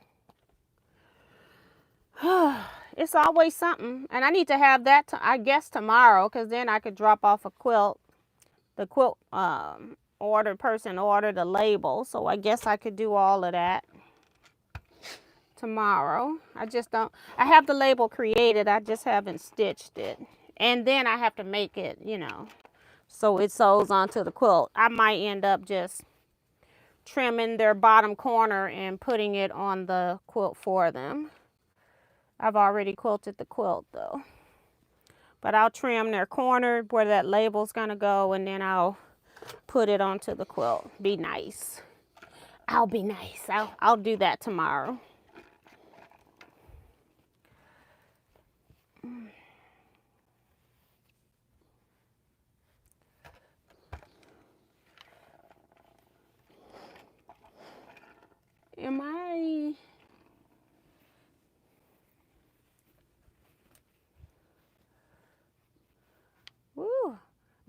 It's always something. And I need to have that, I guess, tomorrow, because then I could drop off a quilt. The quilt person ordered a label. So I guess I could do all of that tomorrow. I have the label created. I just haven't stitched it. And then I have to make it, you know, so it sews onto the quilt. I might end up just trimming their bottom corner and putting it on the quilt for them. I've already quilted the quilt though. But I'll trim their corner where that label's gonna go, and then I'll put it onto the quilt. Be nice. I'll be nice. I'll do that tomorrow.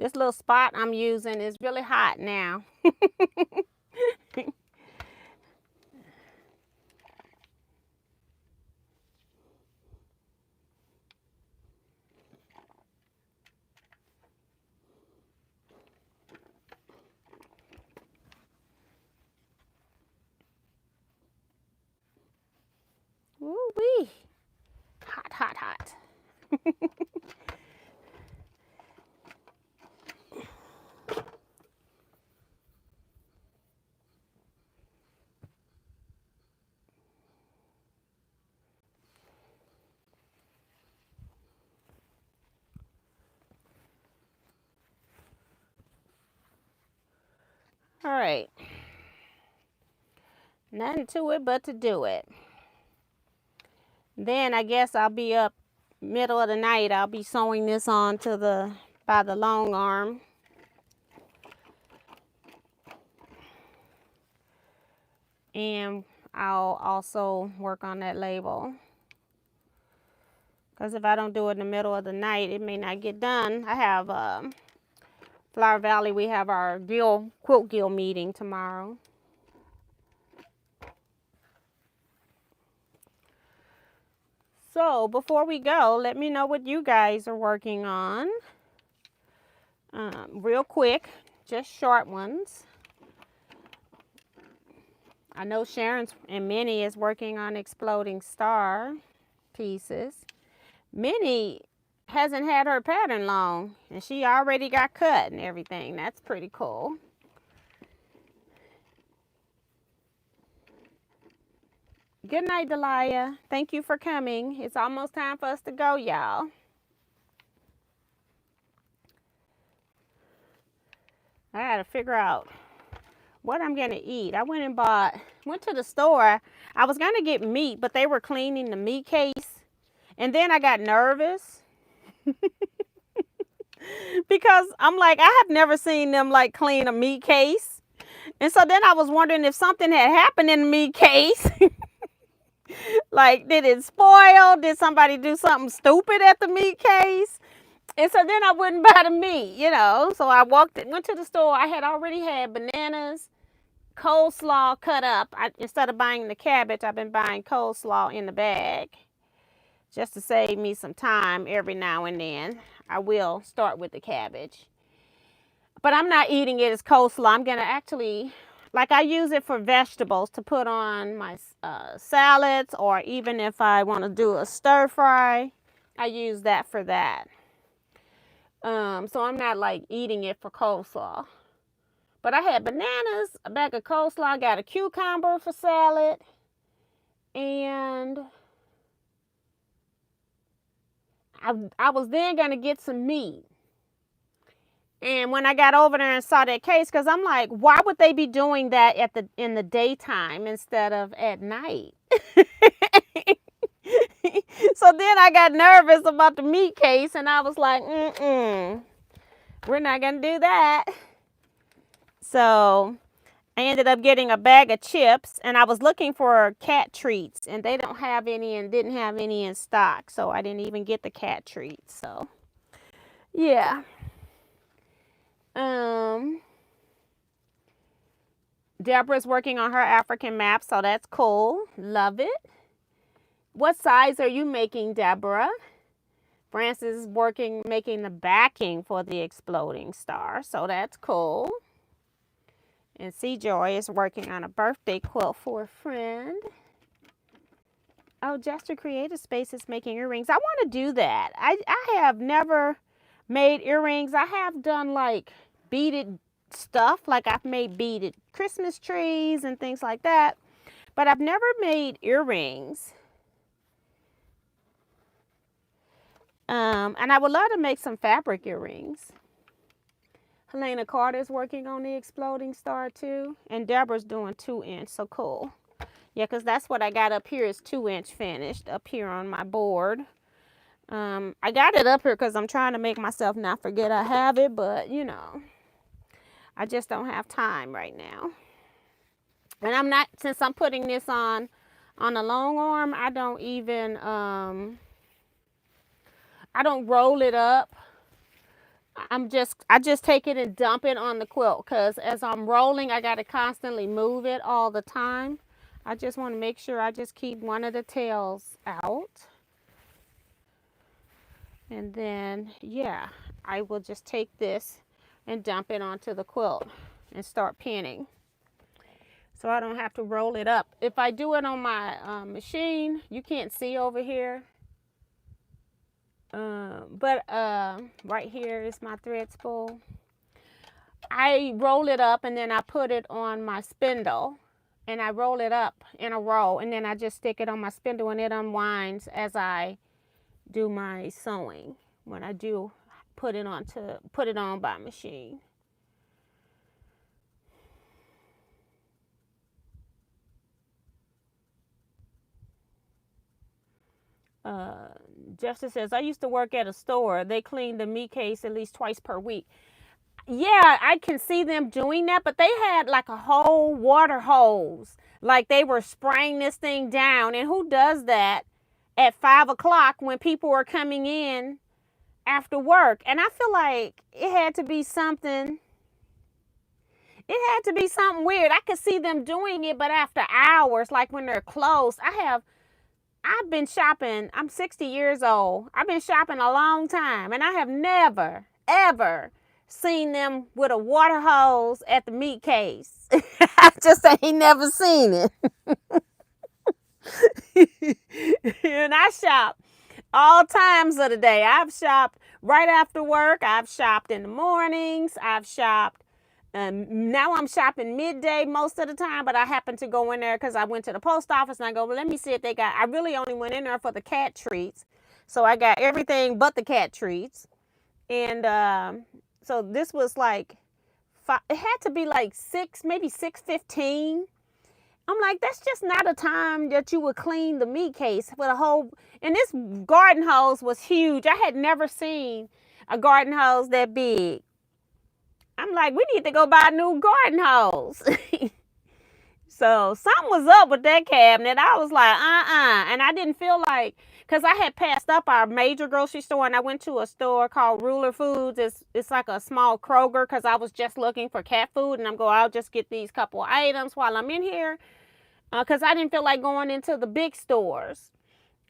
This little spot I'm using is really hot now. Woo-wee. Hot, hot, hot. All right. Nothing to it but to do it. Then I guess I'll be up middle of the night. I'll be sewing this on to the by the long arm. And I'll also work on that label. Because if I don't do it in the middle of the night, it may not get done. I have Flower Valley, we have our quilt guild meeting tomorrow. So before we go, let me know what you guys are working on. Real quick, just short ones. I know Sharon's and Minnie is working on exploding star pieces. Minnie hasn't had her pattern long, and she already got cut and everything. That's pretty cool. Good night, Delia. Thank you for coming. It's almost time for us to go, y'all. I gotta figure out what I'm gonna eat. I went to the store. I was gonna get meat, but they were cleaning the meat case. And then I got nervous because I'm like, I have never seen them like clean a meat case. And so then I was wondering if something had happened in the meat case. Like, did it spoil? Did somebody do something stupid at the meat case? And so then I wouldn't buy the meat, you know. So I went to the store. I had already had bananas, coleslaw cut up. Instead of buying the cabbage, I've been buying coleslaw in the bag. Just to save me some time every now and then. I will start with the cabbage. But I'm not eating it as coleslaw. I'm going to actually, like, I use it for vegetables to put on my salads, or even if I want to do a stir fry, I use that for that. So I'm not like eating it for coleslaw. But I had bananas, a bag of coleslaw, I got a cucumber for salad, and I was then going to get some meat. And when I got over there and saw that case, because I'm like, why would they be doing that in the daytime instead of at night? So then I got nervous about the meat case, and I was like, we're not going to do that. So I ended up getting a bag of chips, and I was looking for cat treats, and they don't have any and didn't have any in stock. So I didn't even get the cat treats. So, yeah. Deborah's working on her African map, so that's cool. Love it. What size are you making, Deborah? Francis is making the backing for the exploding star, so that's cool. And C Joy is working on a birthday quilt for a friend. Oh, Jester Creative Space is making earrings. I want to do that. I have never made earrings. I have done like beaded stuff, like I've made beaded Christmas trees and things like that, but I've never made earrings. And I would love to make some fabric earrings. Helena Carter's working on the exploding star too, and Deborah's doing 2-inch, so cool. Yeah, because that's what I got up here is 2-inch finished up here on my board. I got it up here because I'm trying to make myself not forget I have it, but you know, I just don't have time right now. And I'm not, since I'm putting this on the long arm, I don't even, I don't roll it up. I just take it and dump it on the quilt, because as I'm rolling, I got to constantly move it all the time. I just want to make sure I just keep one of the tails out. And then, yeah, I will just take this and dump it onto the quilt and start pinning, so I don't have to roll it up. If I do it on my machine, you can't see over here. But right here is my thread spool. I roll it up and then I put it on my spindle, and I roll it up in a row, and then I just stick it on my spindle, and it unwinds as I do my sewing, when I do put it on by machine. Justice says, I used to work at a store. They cleaned the meat case at least twice per week. Yeah, I can see them doing that, but they had like a whole water hose. Like they were spraying this thing down. And who does that at 5 o'clock when people are coming in after work? And I feel like it had to be something weird. I could see them doing it, but after hours, like when they're closed. I've been shopping. I'm 60 years old. I've been shopping a long time, and I have never, ever seen them with a water hose at the meat case. I just ain't never seen it. And I shop all times of the day. I've shopped right after work. I've shopped in the mornings. I've shopped. Now I'm shopping midday most of the time, but I happen to go in there because I went to the post office and I go, well, let me see if they got, I really only went in there for the cat treats. So I got everything but the cat treats. And so this was like, it had to be like 6, maybe 6:15. I'm like, that's just not a time that you would clean the meat case with a whole, and this garden hose was huge. I had never seen a garden hose that big. I'm like, we need to go buy a new garden hose. So something was up with that cabinet. I was like, and I didn't feel like, because I had passed up our major grocery store and I went to a store called Ruler Foods. It's like a small Kroger, because I was just looking for cat food, and I'm going, I'll just get these couple items while I'm in here, because I didn't feel like going into the big stores.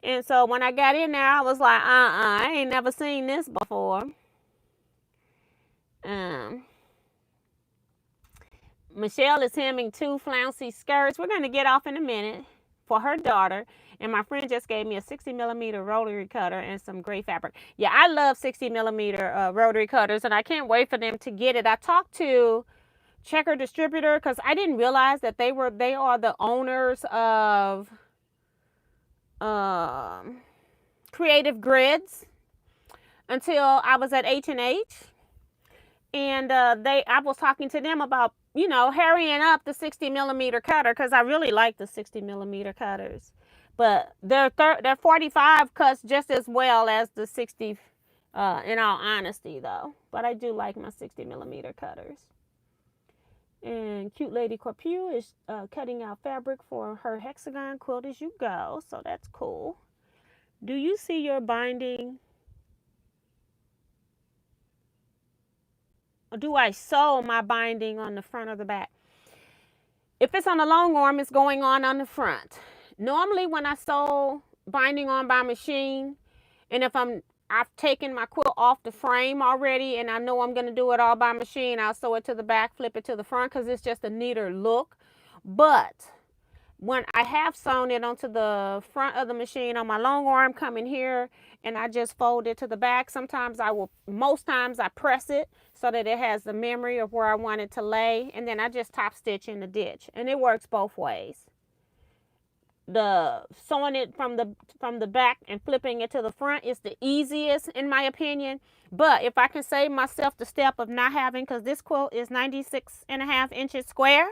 And so when I got in there, I was like, I ain't never seen this before. Michelle is hemming 2 flouncy skirts. We're going to get off in a minute for her daughter. And my friend just gave me a 60mm rotary cutter and some gray fabric. Yeah, I love 60mm rotary cutters, and I can't wait for them to get it. I talked to Checker Distributor, because I didn't realize that they are the owners of Creative Grids until I was at H&H. And I was talking to them about, hurrying up the 60mm cutter, because I really like the 60mm cutters. But their 45 cuts just as well as the 60, in all honesty, though. But I do like my 60mm cutters. And Cute Lady Corpu is cutting out fabric for her hexagon quilt as you go. So that's cool. Do you see your binding? Do I sew my binding on the front or the back? If it's on the long arm, it's going on the front. Normally when I sew binding on by machine, and if I've taken my quilt off the frame already and I know I'm going to do it all by machine, I'll sew it to the back, flip it to the front, because it's just a neater look. But when I have sewn it onto the front of the machine on my long arm coming here, and I just fold it to the back, most times I press it so that it has the memory of where I want it to lay, and then I just top stitch in the ditch, and it works both ways. The sewing it from the back and flipping it to the front is the easiest in my opinion. But if I can save myself the step of not having, because this quilt is 96.5 inches square,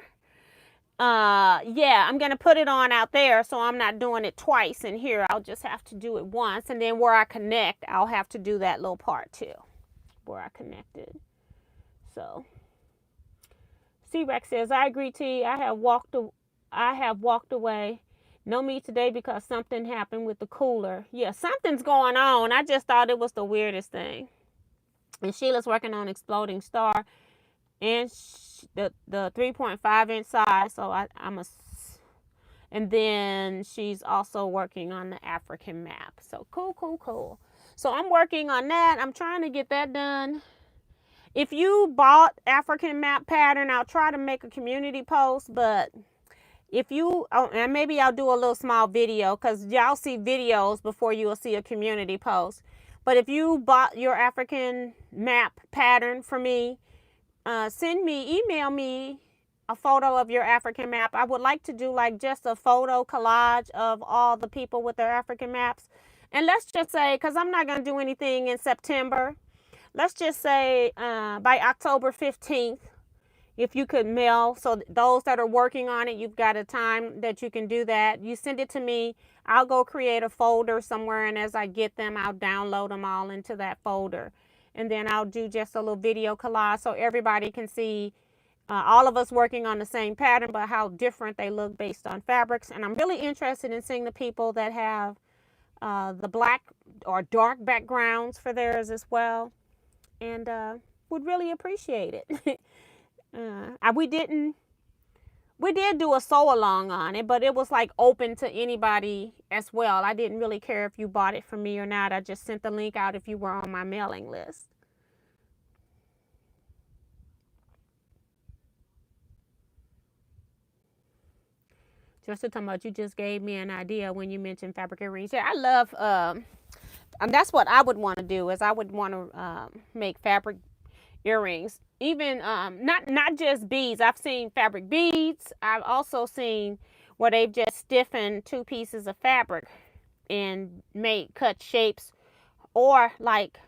yeah, I'm gonna put it on out there, so I'm not doing it twice in here. I'll just have to do it once, and then where I connect, I'll have to do that little part too, where I connected. So C-Rex says, I agree, T. I have walked away. No meat today because something happened with the cooler. Yeah, something's going on. I just thought it was the weirdest thing. And Sheila's working on Exploding Star and the 3.5-inch size. So and then she's also working on the African map. So cool, cool, cool. So I'm working on that. I'm trying to get that done. If you bought African map pattern, I'll try to make a community post, but if you, oh, and maybe I'll do a little small video, because y'all see videos before you will see a community post. But if you bought your African map pattern for me, email me a photo of your African map. I would like to do like just a photo collage of all the people with their African maps. And let's just say, because I'm not going to do anything in September, let's just say by October 15th, if you could mail, so those that are working on it, you've got a time that you can do that. You send it to me. I'll go create a folder somewhere, and as I get them, I'll download them all into that folder. And then I'll do just a little video collage so everybody can see all of us working on the same pattern, but how different they look based on fabrics. And I'm really interested in seeing the people that have the black or dark backgrounds for theirs as well. And would really appreciate it. We did do a sew along on it, but it was like open to anybody as well. I didn't really care if you bought it from me or not. I just sent the link out if you were on my mailing list. Just to talk about, you just gave me an idea when you mentioned fabric earrings. Yeah, I love, and that's what I would want to do, is I would want to make fabric earrings. Even not just beads. I've seen fabric beads. I've also seen where they've just stiffened two pieces of fabric and made cut shapes. Or like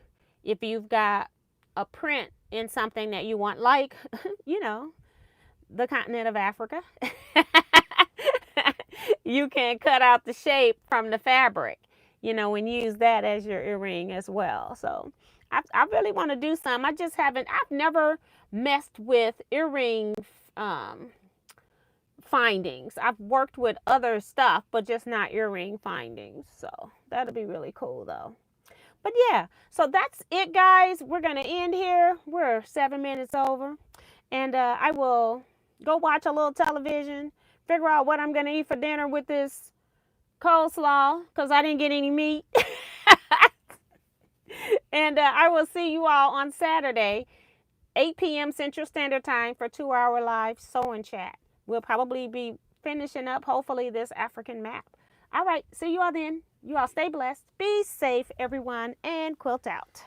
if you've got a print in something that you want, like you know, the continent of Africa. You can cut out the shape from the fabric, and use that as your earring as well. So I really want to do some. I've never messed with earring findings. I've worked with other stuff, but just not earring findings. So that'll be really cool though. But yeah, so that's it, guys. We're going to end here. We're 7 minutes over. And I will go watch a little television, figure out what I'm going to eat for dinner with this coleslaw, because I didn't get any meat. And I will see you all on Saturday, 8 p.m. Central Standard Time for 2-hour live sewing chat. We'll probably be finishing up, hopefully, this African map. All right, see you all then. You all stay blessed. Be safe, everyone, and quilt out.